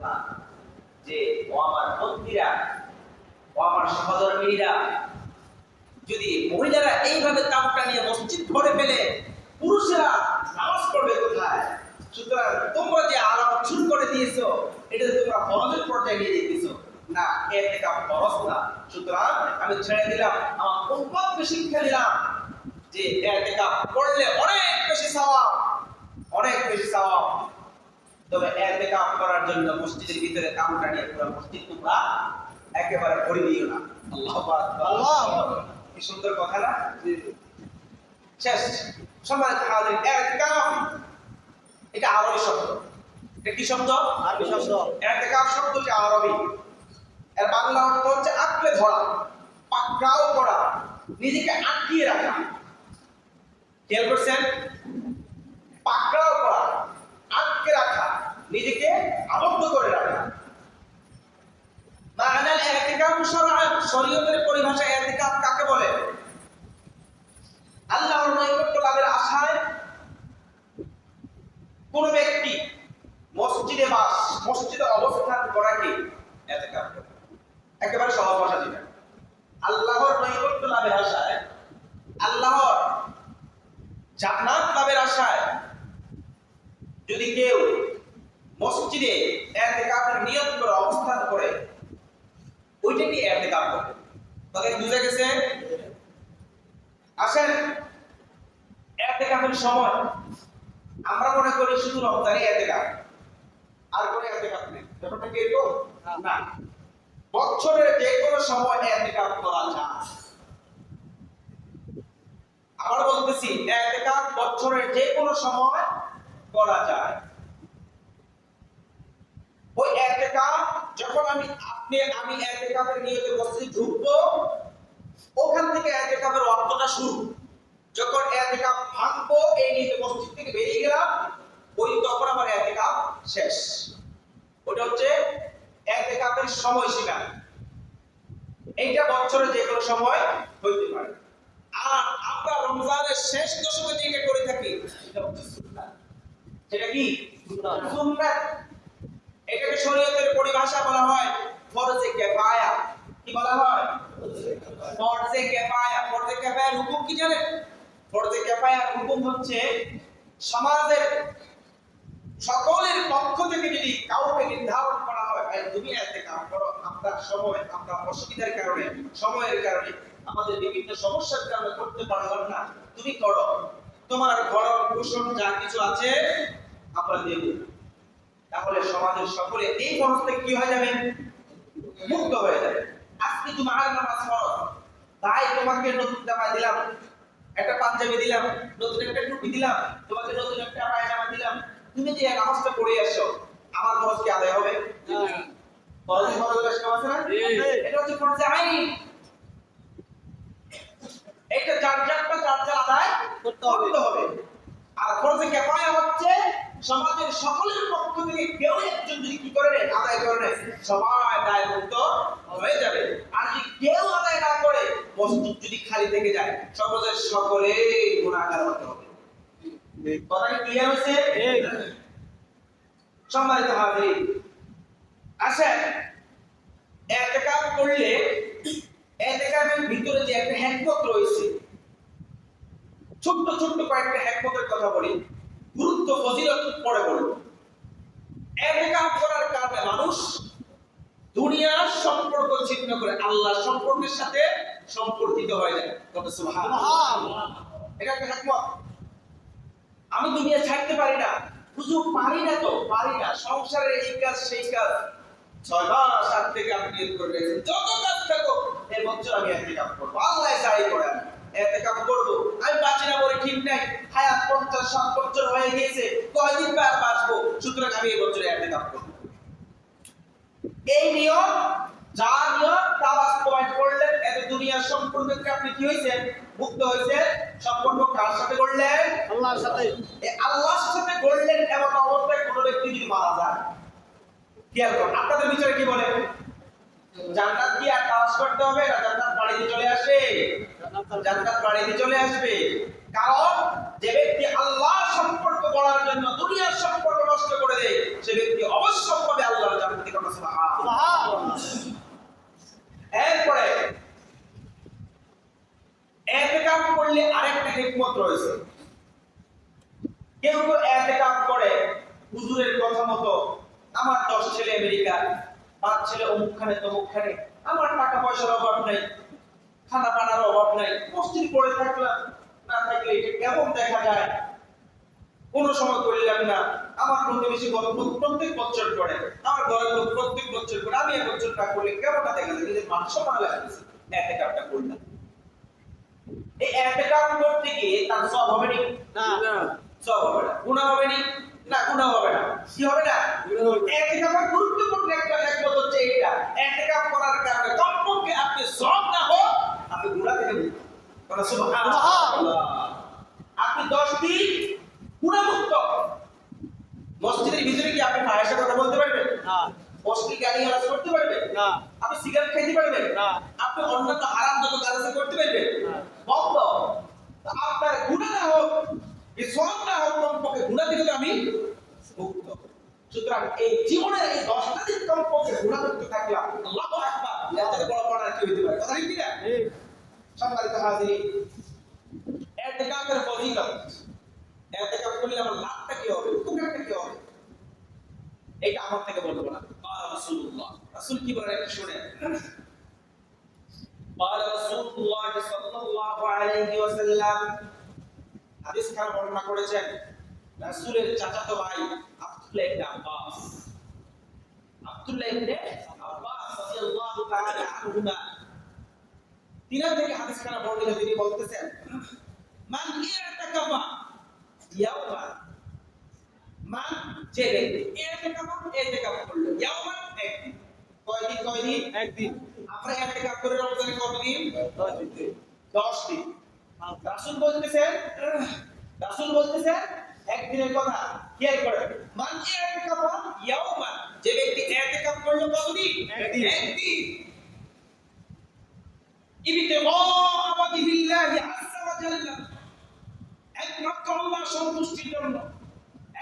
কথা যে ও আমার বন্ধুরা, ও আমার সহধর্মীরা, যদি মহিলারা এইভাবে তাবুটা নিয়ে মসজিদ ভরে ফেলে, পুরুষেরা নামাজ পড়বে কোথায়? সুতরাং তোমরা যে আরাম শুরু করে দিয়েছো, এটা তোমরা ফরজের পর্যায়ে নিয়ে যেতেছো না, এর থেকে ফরজ না। সুতরাং আমি ছেড়ে দিলাম, আমার উম্মতকে শিক্ষা দিলাম যে এর থেকে পড়লে অনেক বেশি সওয়াব, অনেক বেশি সওয়াব। তবে এর থেকে করার জন্য মসজিদের ভিতরে তাবুটা নিয়ে পুরো মসজিদ তোমরা একেবারে ভরে দিও না। আল্লাহু আকবার, আল্লাহু আকবার। কি সুন্দর কথা না? শেষ। সম্মানিত হাজিরিন, ইতিকাফ এটা আরবি শব্দ। এটা কি শব্দ? আরবি শব্দ। ইতিকাফ শব্দটি আরবি। এর বাংলা অর্থ হচ্ছে আঁকড়ে ধরা, পাকড়াও করা, নিজেকে আটকিয়ে রাখা। খেয়াল করছেন? পাকড়াও করা, আটকে রাখা, নিজেকে আবদ্ধ করে রাখা। মা'নাল ইতিকাফ শারআন, শরীয়তের পরিভাষায় ইতিকাফ কাকে বলে? আল্লাহর নৈকট্য লাভের আশায় কোন ব্যক্তি মসজিদে মসজিদে অবস্থান করাকে ইতিকাফ বলে। একেবারে সহজ ভাষা যেটা, আল্লাহর নৈকট্য লাভের আশায়, আল্লাহর জান্নাত লাভের আশায় যদি কেউ মসজিদে ইতিকাফের নিয়ত করে অবস্থান করে, ওইটাকে ইতিকাফ বলে। তাদের বুঝা গেছে? আসেন, ইতিকাফের সময় আমরা মনে করি শুধু রমজানে ইতিকাফ, আর কোনো ইতিকাফ নেই। ব্যাপারটা কি এরকম? না, বছরের যে কোনো সময় ইতিকাফ করা যায়। আবার বলতেছি, ইতিকাফ বছরের যে কোনো সময় করা যায়। ওই ইতিকাফ যখন আমি ইতিকাফের নিয়তে মসজিদ ঢুকবো, ওখান থেকে ইতিকাফের অর্থটা শুরু। যখন ইতিকাফ ভাঙবো, এই নিয়তে মসজিদ থেকে বেরিয়ে গেলাম, ওই তখন আমার ইতিকাফ শেষ। ওটা হচ্ছে ইতিকাফের সময়সীমা। এইটা বছরে যে কোনো সময় হইতে পারে। আর আমরা রমজানের শেষ দশকে যেটা করে থাকি, এটা হচ্ছে সুন্নাত। সেটা কি? সুন্নাত। এটাকে শরীয়তের পরিভাষা বলা হয় ফরজে কিফায়া। কি বলা হয়? ফরজে কিফায়া। ফরজে কিফায়ার হুকুম কি জানেন? ফরজে কিফায়ার হুকুম হচ্ছে সমাজের সকলের পক্ষ থেকে যদি কাউকে নির্ধারণ করা হয়, ভাই তুমি ইতিকাফ করো, আমরা অসুবিধার কারণে, সময়ের কারণে, আমাদের বিভিন্ন সমস্যার কারণে করতে পারলাম না, তুমি করো, তোমার ঘর পোষণ যা কিছু আছে আমরা দেব। তাহলে সমাজের সকলে এই ফরজ থেকে কি হয়ে যাবে? মুক্ত হয়ে যাবে। আজকে তুমি আর নামাজ পড়ো, তাই তোমাকে নতুন জামা দিলাম, একটা পাঞ্জাবি দিলাম, নতুন একটা টুপি দিলাম, তোমাকে নতুন একটা পায়জামা দিলাম, তুমি যে নামাজটা পড়ে আসো, আমার ফরজ কি আদায় হবে? ফরজে ফরজের কাজ আছে না? এটা হচ্ছে ফরজে আইন। এটা যার আদায় করতে হবে। আর ফরজে কিফায়া হচ্ছে সমাজের সকলের পক্ষ থেকে কেউ একজন যদি কি করে আদায় করে, সবাই দায়মুক্ত হয়ে যাবে। আর যদি কেউ আদায় না করে, মসজিদ যদি খালি থেকে যায়, সমাজের সকলে গুনাহগার হতে হবে। কথা কি ক্লিয়ার হয়েছে? সম্মানিত হাজিরিন, আসেন, ইতিকাফ করলে ইতিকাফের ভিতরে যে একটা হিকমত রয়েছে, ছোট্ট ছোট্ট কয়েকটা হিকমতের কথা বলি, গুরুত্ব ফজিলত পরে বলব। ইতিকাফ করার কারণে মানুষ দুনিয়ার সম্পর্ক ছিন্ন করে আল্লাহর সম্পর্কের সাথে সম্পর্কিত হয়ে যায়। সুবহানাল্লাহ। এটা একটা হিকমত। আমি দুনিয়া ছাড়তে পারি না, বুঝু পারি না, সংসারের এই কাজ সেই কাজ, 6 মাস আগ থেকে আপনি নিয়ত করে রেখেছেন, যত কাজ থাকো এই বছর আমি ইতিকাফ করব, আল্লাহ চাই করে ইতিকাফ করব। আমি বাঁচি না বলে ঠিক নাই, হায়াত 50-60 বছর হয়ে গেছে, কয়দিন আর বাঁচবো, সুতরাং আমি এই বছর ইতিকাফ করব। এই নিয়ম, যা নিয়ম তা বাস্তবায়ন করলেন, এত দুনিয়ার সম্পর্ক থেকে আপনি কি হয়েছেন? মুক্ত হয়েছেন। সম্পর্ক কার সাথে করলেন? আল্লাহর সাথে। এই আল্লাহর সাথে করলেন, এমন অবস্থায় কোনো ব্যক্তি যদি মারা যায়, খেয়াল করুন, আপনাদের বিচারে কি বলে? জান্নাত কি আর তালাশ করতে হবে না জান্নাত বাড়িতে চলে আসবে? জান্নাত বাড়িতে চলে আসবে। কারণ যে ব্যক্তি আল্লাহর সম্পর্ক গড়ার জন্য দুনিয়ার সম্পর্ক নষ্ট করে দেয়, সে ব্যক্তি অবশ্যই পাবে আল্লাহর জান্নাত। সুবহানাল্লাহ। এরপরে ইতিকাফ করলে আরেকটা হিকমত রয়েছে। কেউ কেউ ইতিকাফ করে হুজুরের কথা মতো, আমার 10 ছেলে আমেরিকা, 5 ছেলে অমুকখানে তমুকখানে, আমার টাকা পয়সার অভাব নাই, খানা পানার অভাব নাই, মসজিদ পড়ে থাকলাম, না থাকলে এটা কেমন দেখা যায়, কোন সময় করলাম না, আমার প্রতিবেশী প্রত্যেক বছর করে, আমার ঘরের লোক প্রত্যেক বছর করে, আমি এক বছরটা করলে কেমনটা দেখা যায়, নিজের মান সম্মান লাগছে, ইতিকাফটা করলাম। এই ইতিকাফ করতে গিয়ে তার সওয়াব হবে না? না, সওয়াব হবে না। গুনাহ হবে না, গুনাহ হবে না। কি হবে না? ইতিকাফের গুরুত্বপূর্ণ একটা হিকমত হচ্ছে এটা, ইতিকাফ করার কারণে কমপক্ষে আপনি সওয়াব না হোক, আপনি গুনাহ থেকে মুক্ত। বলা সুবহানাল্লাহ। আপনি 10 দিন গুনাহ মুক্ত। মসজিদের ভিতরে কি আপনি ফাহিশা কথা বলতে পারবেন? না। অশ্লীল গালিগালাজ করতে পারবেন? না। আপনি সিগারেট খাইতে পারবেন? না। আপনি অন্যান্য হারাম যত কাজ আছে করতে পারবেন? না। বন্ধ। আপনার গুনাহ না হোক, এই সওয়াব না হোক, কমপক্ষে গুনাহ থেকে তো আমি মুক্ত। সুতরাং এই জীবনের এই 10টা দিন কমপক্ষে গুনাহ মুক্ত থাকলে আল্লাহু আকবার, এর থেকে বড় পাওনা কি হইতে পারে? কথা ঠিক না? সম্মানিত হাজিরিন, ইতিকাফের ফজিলত, ইতিকাফ করলে আমার লাভটা কি হবে, উপকারটা কি হবে, এটা আমার থেকে বলবো না। রাসূলুল্লাহ, রাসূল কি বলেন একটু শুনেন। قال رسول الله صلى الله عليه وسلم, হাদিস খান বর্ণনা করেছেন রাসূলের চাচাতো ভাই আব্দুল্লাহ ইবনে আব্বাস, আব্দুল্লাহ ইবনে আব্বাস রাদিয়াল্লাহু তাআলা আনহুমা, তিনার থেকে হাদিস খান বর্ণিত, তিনি বলতেছেন, মান ইতাকাফা ইয়াওমা, মান যে ব্যক্তি ইতিকাফ করলো, ইয়াওমান একদিন, কয়দিন? একদিন। আমরা ইতিকাফ করে রমজানে কতদিন? 10 দিন। রাসূল বলতেছেন একদিনের কথা, খেয়াল করেন, মান ইতিকাফা ইয়াওমান, যে ব্যক্তি ইতিকাফ করলো কতদিন? একদিন। ইবতিগা ওয়াজহিল্লাহি আযজা ওয়া জাল্লা, একমাত্র আল্লাহর সন্তুষ্টির জন্য,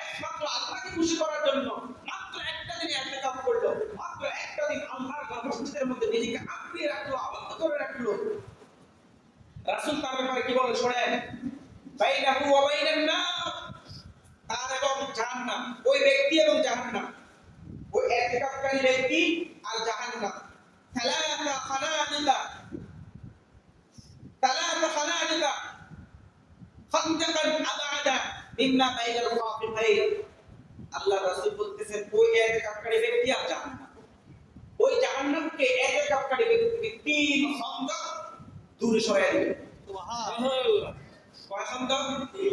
একমাত্র আল্লাহকে খুশি করার জন্য মাত্র একটা দিন ইতিকাফ করলো, মাত্র একটা দিন আল্লাহর মসজিদের মধ্যে নিজেকে আঁকড়িয়ে রাখলো, আবদ্ধ করে রাখলো। রাসূল তার ব্যাপারে কি বলে শোনেন, বাইনাহু ওয়া বাইনান নার, তার এবং জাহান্নাম, ওই ব্যক্তি এবং জাহান্নাম, ওই ইতিকাফকারী ব্যক্তি আর জাহান্নাম, সালাসা খানাদিকা, খানদাকান আবাদা মিম্মা বাইনাল খাফিকাইন। আল্লাহ রাসূল বলতেছেন ওই ইতিকাফকারী ব্যক্তি আর জাহান্নাম, ওই জাহান্নামকে ইতিকাফকারী ব্যক্তি থেকে 3 খানদাক দূরে সরায় দিবে। সুবহানাল্লাহ। কয় খানদাক? 3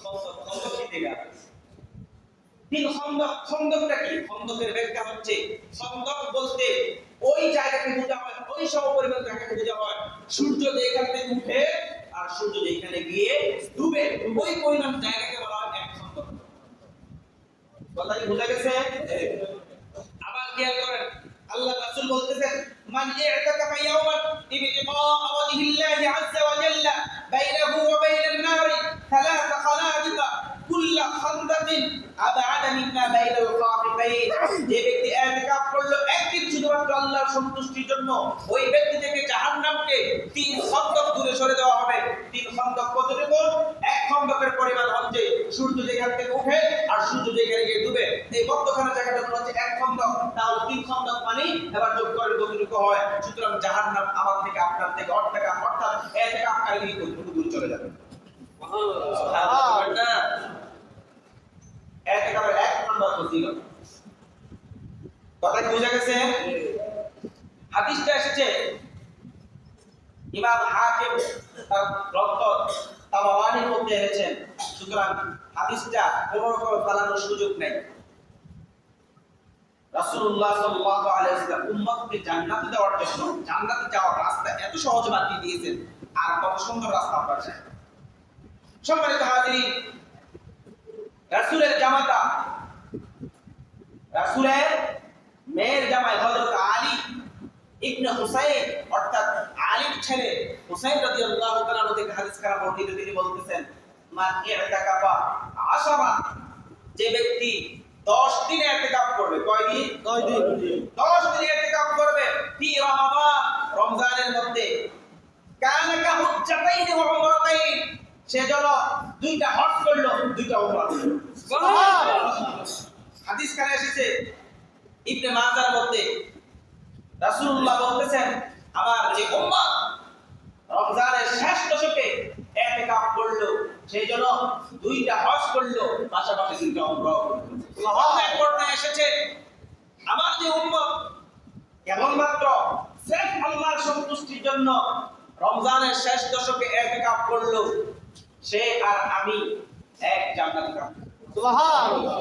খানদাক। খানদাক কি দেয়া? 3 খানদাক। খানদাকটা কি? খানদাকের ব্যাখ্যা হচ্ছে, খানদাক বলতে ওই জায়গাকে বোঝা হয়, ওই সমপরিমাণ জায়গাকে বোঝা হয়, সূর্য যেখান থেকে উঠে আর সূর্য যেখানে গিয়ে ডুবে, ওই পরিমাণ জায়গাকে বলা হয় এক খানদাক। কথা কি বোঝা গেছে? আবার খেয়াল করেন, আল্লাহ রাসূল বলতেছেন, মান ইতাকাফা ইয়াওমান ইবতিগা ওয়াজহিল্লাহি আযজা ওয়া জাল্লা বাইনাহু ওয়া বাইনান নারি সালাসা খালাদিকা কুল্লা খানদাকিন আবআদা মিম্মা বাইনাল খাফিকাইন। যে ব্যক্তি ইতিকাফ করলো একদিন শুধুমাত্র আল্লাহর সন্তুষ্টির জন্য, ওই ব্যক্তি থেকে জাহান্নামকে 3 খানদাক দূরে সরে দেওয়া হবে। 3 খানদাক কতটুকু? এক খানদাকের পরিমাণ হচ্ছে সূর্য যেখান থেকে উঠে আর সূর্য যেখানে গিয়ে ডুবে, এই মধ্যখানে জায়গাটা হচ্ছে এক খানদাক, তাহলে 3 খানদাক মানে এবার যোগ করে কতটুকু হয়। সুতরাং জাহান্নাম আমার থেকে আপনার থেকে অর্থাৎ ইতিকাফকারী কতটুকু দূরে চলে যাবে। সুবহানাল্লাহ। ইতিকাফের 1 নম্বর ফজিলত, কথা কি বোঝা গেছে? হাদিসটা এসেছে ইমাম হাকিম তার গ্রন্থ তাবারানির মধ্যে এনেছেন, সুতরাং হাদিসটা কোনো রকম ফালানোর সুযোগ নেই। রাসূলুল্লাহ সাল্লাল্লাহু আলাইহি ওয়াসাল্লাম উম্মতকে জান্নাতে দেওয়ার জন্য, জান্নাতে যাওয়ার রাস্তা এত সহজ বানিয়ে দিয়েছেন, আর কত সুন্দর রাস্তা আপনার চাই। সম্মানিত হাজিরিন, রাসূলের জামাতা, রাসূলের মেয়ের জামাই হযরত আলী ইবনে হুসাইন, অর্থাৎ আলীর ছেলে হুসাইন রাদিয়াল্লাহু তাআলা থেকে হাদিস কারা বর্ণিত, তিনি বলতেছেন, মান ইতাকাফা 10, যে ব্যক্তি 10 দিন ইতিকাফ করবে। কয় দিন? 9 দিন। 10 দিন ইতিকাফ করবে ফি রমাদান, রমজানের মধ্যে। কানাকা হুজ্জাতাইন ওয়া উমরাতাইন, সেজন্য দুইটা হজ করলো, দুইটা উমরা করলো। সুবহানাল্লাহ। হাদিস কানে এসেছে ইবনে মাজার মধ্যে, রাসূলুল্লাহ বলতেছেন, আমার যে উম্মত রমজানের শেষ দশকে ইতিকাফ করলো, সেজন্য দুইটা হজ করলো, পাশাপাশি দুইটা উমরা করলো। অনেক বর্ণনা এসেছে, আমার যে উম্মত কেবলমাত্র সির্ফ আল্লাহর সন্তুষ্টির জন্য রমজানের শেষ দশকে ইতিকাফ করলো, সে আর আমি এক জান্নাতে থাকবো। সুবহানাল্লাহ।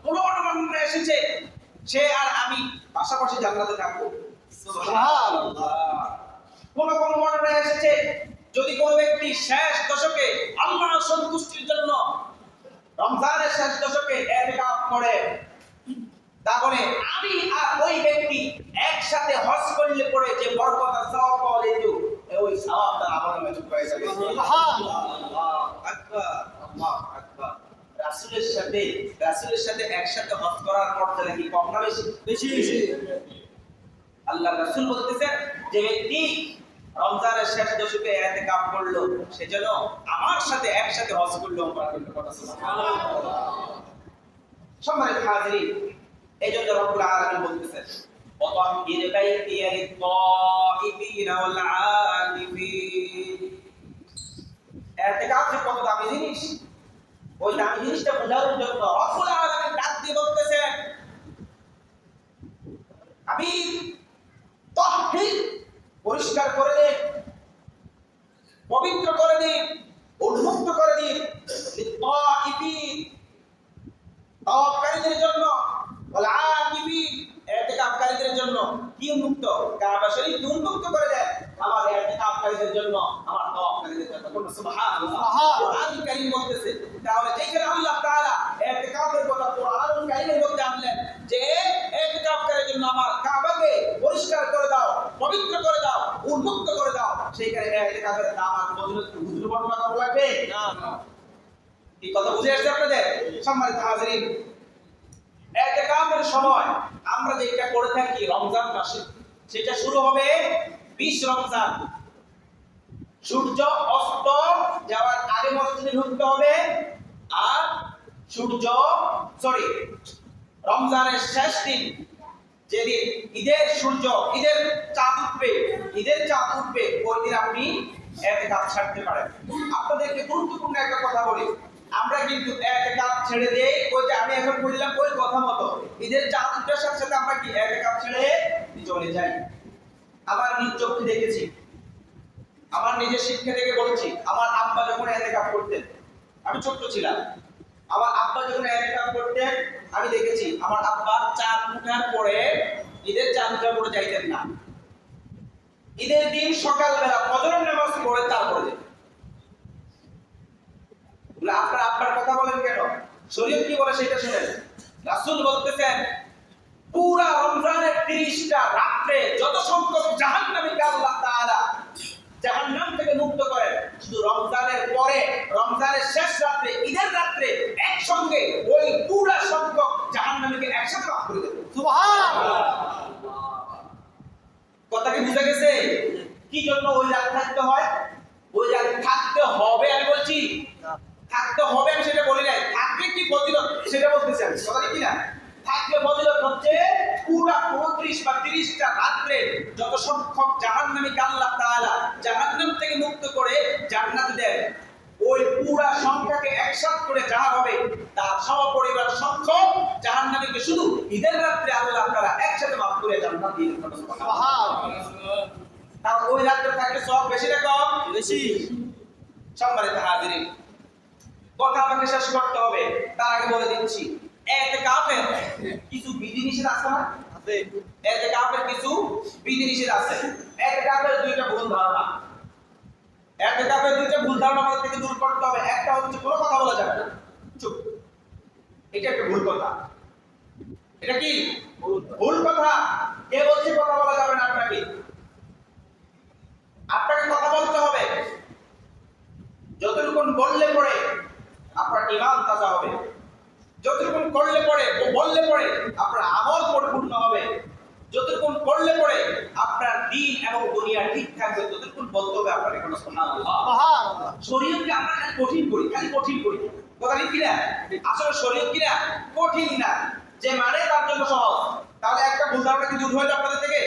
কোন বর্ণনা এসেছে সে আর আমি পাশাপাশি জান্নাতে থাকবো। সুবহানাল্লাহ। কোন বর্ণনা এসেছে যদি কোনো ব্যক্তি শেষ দশকে আল্লাহর সন্তুষ্টির জন্য রমজানের শেষ দশকে ইতিকাফ করে, তাহলে আমি আর ওই ব্যক্তি একসাথে হজ করলে পরে যে বরকত আর সওয়াব পাওয়া যেত, ওই সওয়াব তার আমলে যোগ হয়ে যাবে। সুবহানাল্লাহ। আল্লাহু আকবার, আল্লাহু আকবার। রাসূলের সাথে একসাথে হজ করার মর্যাদা কি কম না বেশি? বেশি। আল্লাহ রাসূল বলতেছেন, যে ব্যক্তি রমজানের শেষ দশকে ইতিকাফ করলো, সে যেন আমার সাথে একসাথে হজ করলো। সুবহানাল্লাহ। সম্মানিত হাজিরিন, এইজন্য রব্বুল আলামিন বলতেছেন, ওয়াতাহির বাইতিয়া লিত-তাইবিন ওয়াল আকিফিন। ইতিকাফ যে কত দামি জিনিস, ওই দামি জিনিসটা বোঝানোর জন্য রব্বুল আলামিন ডাক দিয়ে বলতেছেন, আমি তাহির, পরিষ্কার করে দিন, পবিত্র করে দিন, উন্মুক্ত করে দিন, লিত-তাইবিন, তাওয়াক্কালীদের জন্য, ওয়াল আকিফিন, ইতিকাফকারীদের জন্য। কি উন্মুক্ত? কাবা শরীফ উন্মুক্ত করে দেন আমার ইতিকাফকারীদের জন্য, আমার তাওয়াক্কালীদের জন্য। সুবহানাল্লাহ। কোরআনুল কারীম বলতেছে, তাহলে যেখানে আল্লাহ তাআলা ইতিকাফের কথা কোরআনুল কারীমের মধ্যে আনলেন, যে ইতিকাফকারীদের জন্য আমার কাবাকে পরিষ্কার করে দাও, পবিত্র করে দাও, উন্মুক্ত করে দাও, সেইখানে ইতিকাফের দাম আর ফজিলত হুজুর বর্ণনা করা লাগবে না। এই কথা বুঝে আসছে আপনাদের? সম্মানিত হাজিরিন, ইতিকাফের সময় আমরা যেটা করে থাকি রমজান মাসে, সেটা শুরু হবে 20 রমজান। সূর্য অস্ত যাওয়ার আগে মসজিদে ঢুকতে হবে, আর রমজানের শেষ দিন, যেদিন ঈদের চাঁদ উঠবে, ওই দিন আপনি ইতিকাফ ছাড়তে পারেন। আপনাদেরকে গুরুত্বপূর্ণ একটা কথা বলি, আমরা কিন্তু ইতিকাফ ছেড়ে দেই, ওই যে আমি এখন বললাম ওই কথা মতো ঈদের চাঁদ উঠার সাথে সাথে আমরা কি ইতিকাফ ছেড়ে চলে যাই। আমার নিজ চোখে দেখেছি, আমার নিজের শিক্ষা থেকে বলছি, আমার আব্বা যখন ইতিকাফ করতেন, আমি ছোট্ট ছিলাম, আমার আব্বা যখন ইতিকাফ করতেন, আমি দেখেছি আমার আব্বা চাঁদ উঠার পরে, ঈদের চাঁদ উঠার পরে যাইতেন না, ঈদের দিন সকালবেলা ফজরের নামাজ পড়ে তারপরে যেতেন। আপনার আব্বার কথা বলেন কেন? শরীয়ত কি বলে সেটা শুনেন। রাসূল বলতেছেন, পুরা রমজানের 30টা রাতে যত সংখ্যক জাহান্নামীকে আল্লাহ তাআলা জাহান্নাম থেকে মুক্ত করেন, শুধু রমজানের পরে, রমজানের শেষ রাতে, ঈদের রাতে একসঙ্গে ওই পুরা সংখ্যক জাহান্নামীকে একসাথে মাফ করে দেন। সুবহানাল্লাহ। কথা কি বুঝা গেছে? কি জন্য ওই রাত থাকতে হয়? ওই রাত থাকতে হবে, আমি বলছি থাকতে হবে, আমি সেটা বলি নাই। থাকবে কি ফজিলত সেটা বলতেছি আমি, কথা কি না? থাকলে ফজিলত হচ্ছে পুরা 29 বা 30টা রাতে যত সংখ্যক জাহান্নামীকে আল্লাহ তাআলা জাহান্নাম থেকে মুক্ত করে জান্নাতে দেন, ওই পুরা সংখ্যাকে একসাথে করে যাহা হবে তার সমপরিমাণ সংখ্যক জাহান্নামীকে শুধু ঈদের রাতে আল্লাহ তাআলা একসাথে মাফ করে জান্নাত দিয়ে দেন। সুবহানাল্লাহ। তাও ওই রাতে থাকলে সওয়াব বেশি না কম? বেশি। সম্মানিত হাজিরিন, কথা আমাকে শেষ করতে হবে, তার আগে বলে দিচ্ছি, ইতিকাফের কিছু বিধিনিষেধ আছে না? আছে। ইতিকাফের কিছু বিধিনিষেধ আছে। ইতিকাফের দুইটা ভুল ধারণা, আমাদের থেকে দূর করতে হবে। একটা হচ্ছে কোনো কথা বলা যাবে না, চুপ, এটা একটা ভুল কথা। এটা কি ভুল কথা? কে বলছে কথা বলা যাবে না? আপনাকে কথা বলতে হবে, যতটুকু বললে পরে আপনার ঈমান তাজা হবে। যতক্ষণ করলে পরে বললে পরে আপনার আমল পরিপূর্ণ হবে, যতক্ষণ করলে পরে আপনার দিন এবং দুনিয়া ঠিক থাকবে, ততক্ষণ বলতে হবে আপনাকে কোনো সুবহানাল্লাহ। সুবহানাল্লাহ। শরীয়তকে আমরা খালি কঠিন করি, খালি কঠিন করি, কথা ঠিক কিনা? আসলে শরীয়ত কিনা কঠিন না, যে মানে তার জন্য সহজ। তাহলে একটা ভুল ধারণা কি দূর হয়ে যাবে আপনাদের থেকে?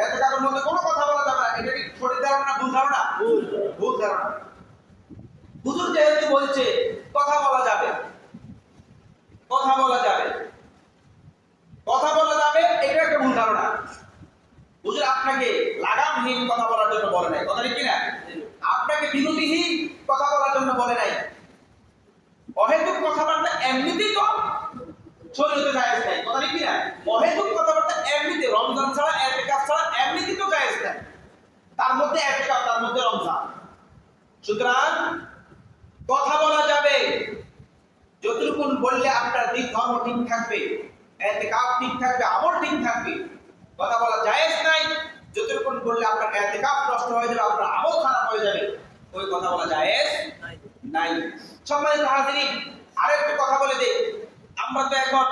এত কারোর মধ্যে কোনো কথা বলা যাবে না, এটা কি সঠিক ধারণা না ভুল ধারণা? ভুল ধারণা। হুজুর যেহেতু বলছে কথা বলা যাবে, কথা বলা যাবে, কথা বলা যাবে, এটা একটা ভুল ধারণা। হুজুর আপনাকে লাগামহীন কথা বলার জন্য বলে নাই, কথা ঠিক কিনা? আপনাকে বিরতিহীন কথা বলার জন্য বলে নাই। অহেতুক কথাবার্তা এমনিতেই তো শরীয়তে জায়েজ নাই, কথা ঠিক কিনা? অহেতুক কথাবার্তা এমনিতে রমজান ছাড়া ইতিকাফ ছাড়া এমনিতেই তো জায়েজ নাই, তার মধ্যে ইতিকাফ, তার মধ্যে রমজান। সুতরাং কথা বলা যাবে, যতটুকুন বললে আপনার দিক ধর্ম ঠিক থাকবে, ইতিকাফ ঠিক থাকবে, আমল ঠিক থাকবে। কথা বলা জায়েজ নাই, যতটুকুন বললে আপনার ইতিকাফ নষ্ট হয়ে যাবে, আপনার আমল খারাপ হয়ে যাবে, ওই কথা বলা জায়েজ নাই। সম্মানিত হাজিরিন, আরেকটু কথা বলে দেই, আমরা তো এখন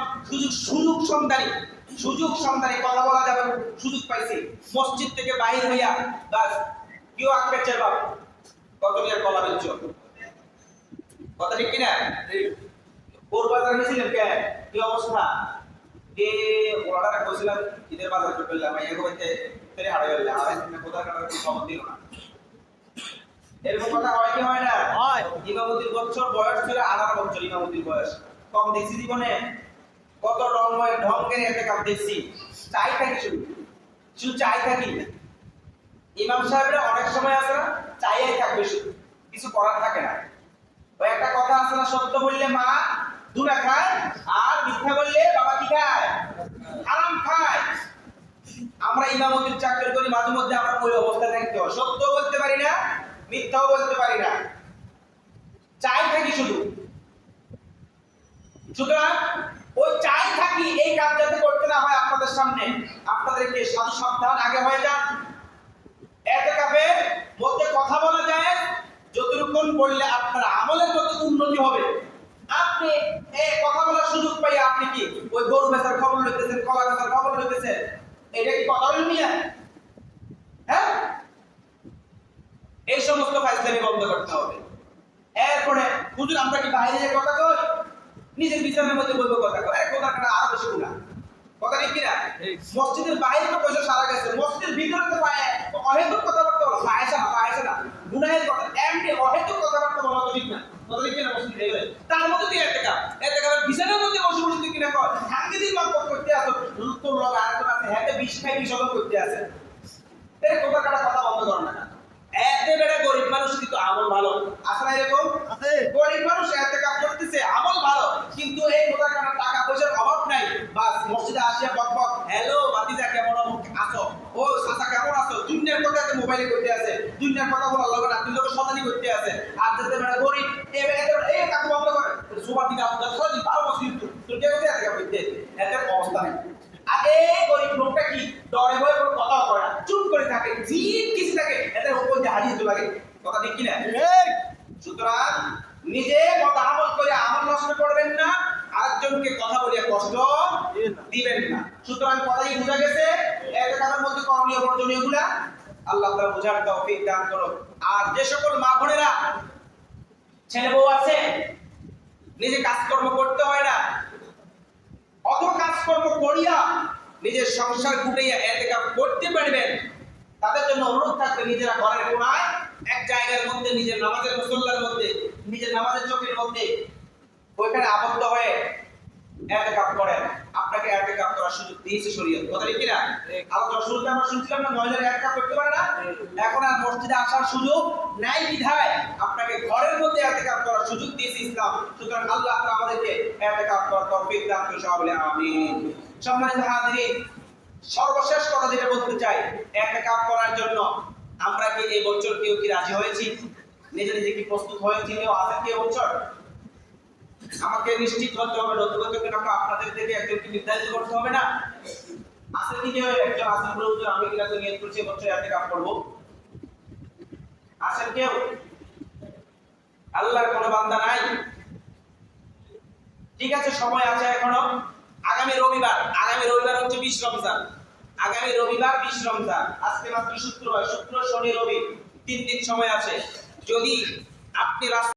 সুযোগ সন্ধানী কথা বলা যাবে, সুযোগ পাইছি। মসজিদ থেকে বাহির হইয়া বাস কেউ আঁকবে চেবাব কত নিয়ে কলা বেচছ, কথা ঠিক কিনা? বাজার গেছিলেন কে, কি অবস্থা? যে ওরাটা কইছিলাম ঈদের বাজার করতে গেলাম, এই গোবাইতে তেরে হাড়ে গেলাম, আর এখানে কোথায় কাটার কোনো খবর দিল না। এরকম কথা হয় কি হয় না? হয়। ইমামতির বছর বয়স ছিল 18 বছর, ইমামতির বয়স কম দেখছি জীবনে, কত ঢঙ্গের ইতিকাফ দেখছি। চাই থাকি শুধু চাই থাকি। ইমাম সাহেবরা অনেক সময় আছে না, চাইয়াই থাকবে, শুধু কিছু করার থাকে না। ওই একটা কথা আছে না, সত্য বললে মা দুনা খায়, আর মিথ্যা বললে বাবা কি খায়? হারাম খায়। আমরা ইমামতির চাকরি করি, মাঝে মধ্যে আমরা ওই অবস্থায় থাকতে হয়, সত্য বলতে পারি না, মিথ্যাও বলতে পারি না, চাই থাকি শুধু। সুতরাং ওই চাই থাকি, এই কাজ যাতে করতে না হয় আপনাদের সামনে, আপনাদেরকে সাধু সাবধান আগে হয়ে যান। ইতিকাফের মধ্যে কথা বলা যায়, যতটুকুন বললে আপনার আমলের মধ্যে উন্নতি হবে। আপনি এই কথা বলার সুযোগ পাই, আপনি কি ওই গরু বেচার খবর লইতেছেন, কলা বেচার খবর লইতেছেন, এটা কি কথা বলবি না? হ্যাঁ, এই সমস্ত ফাইজলামি বন্ধ করতে হবে। এরপরে হুজুর আমরা কি বাইরে যে কথা কই, নিজের বিছানার মধ্যে বলবো কথা কই, এক কথা কাটা আরো বেশি গুনাহ, কথা ঠিক কিনা? মসজিদের বাইরে তো পয়সা সারা গেছে, মসজিদের ভিতরে তো অহেতুক কথাবার্তা বলা পায়সা না গুনাহের কথা, এমনি অহেতুক কথাবার্তা বলা তো ঠিক না, কথা ঠিক কিনা? মসজিদ হয়ে গেলে তার মধ্যে দিয়ে ইতিকাফের বিছানার মধ্যে বসে বসে কিনা কর, হাঙ্গে দিন লম্পট করতে আসো, তোর লগে আরেকজন আছে, হাতে বিষ খাই বিসর্জন করতে আছে, এই কথা কাটা কথা বন্ধ করো না। একেবারে গরিব মানুষ কিন্তু আমল ভালো আছে না? এরকম আছে। গরিব মানুষ ইতিকাফ করতেছে, আমল ভালো, কিন্তু এই কথা কাটা টাকা পয়সার অভাব নাই, বাস মসজিদে আসিয়া বক হ্যালো বাতিজা কেমন আছো, ও চাচা কেমন আছো, দুনিয়ার কথা মোবাইলে করতে আছে, দুনিয়ার কথা বলার লগে না, দুই লোক সদানি করতে আছে। আর যাতে মানে গরিব এই কাজ বন্ধ করে সুপার দিকে আপনার সদানি 12 বছর কিন্তু তোর কে কোথায় ইতিকাফ করতে, এত অবস্থা নেই। আর এই গরিব লোকটা কি ডরে ভয়ে কোনো কথা করে না, চুপ করে থাকে, জিদ কিছু থাকে, এদের উপর দিয়ে হারিয়ে চলে লাগে, কথা ঠিক কিনা? সুতরাং নিজে মত আমল করে আমল নষ্ট করবেন না, আরেকজনকে কথা বলিয়া কষ্ট দিবেন না। সুতরাং কথাই বোঝা গেছে, ইতিকাফের মধ্যে করণীয় বর্জনীয় গুলা আল্লাহ তাআলা বুঝার তৌফিক দান করুন। আর যে সকল মা বোনেরা ছেলে বউ আছে, নিজে কাজকর্ম করতে হয় না, অত কাজকর্ম করিয়া নিজের সংসার গুটাইয়া ইতিকাফ করতে পারবেন, তাদের জন্য অনুরোধ থাকবে নিজেরা ঘরের কোণায় এক জায়গার মধ্যে, নিজের নামাজের মুসল্লার মধ্যে, নিজের নামাজের চোখের মধ্যে ওইখানে আবদ্ধ হয়ে ইতিকাফ করেন। আপনাকে ইতিকাফ করার সুযোগ দিয়েছে শরীয়ত, কথা ঠিক কিনা? আলোচনা শুরুতে আমরা শুনছিলাম না, মহিলারা ইতিকাফ করতে পারে না, এখন আর মসজিদে আসার সুযোগ নাই বিধায় আপনাকে ঘরের মধ্যে ইতিকাফ করার সুযোগ দিয়েছে ইসলাম। সুতরাং আল্লাহ তাআলা আমাদেরকে ইতিকাফ করার তৌফিক দান করুন, সবাই বলে আমিন। সম্মানিত হাজিরিন, সর্বশেষ কথা যেটা বলতে চাই, ইতিকাফ করার জন্য আমরা কি এই বছর কেউ কি রাজি হয়েছি, নিজে নিজে কি প্রস্তুত হয়েছি, কেউ আছেন কি বছর? আমাকে নিশ্চিত করতে হবে, নতুনত্ব কেন আপনাদের থেকে একজনকে নির্ধারিত করতে হবে না? আছে কি কেউ একজন আছেন বলে হুজুর আমি কিনা তো নিয়ত করছি বছর ইতিকাফ করব? আছেন কেউ? আল্লাহর কোনো বান্দা নাই? ঠিক আছে, সময় আছে এখনো। আগামী রবিবার হচ্ছে 20 রমজান। আগামী রবিবার 20 রমজান। আজকে মাত্র শুক্রবার, শুক্র শনি রবি 3 দিন সময় আছে। যদি আপনি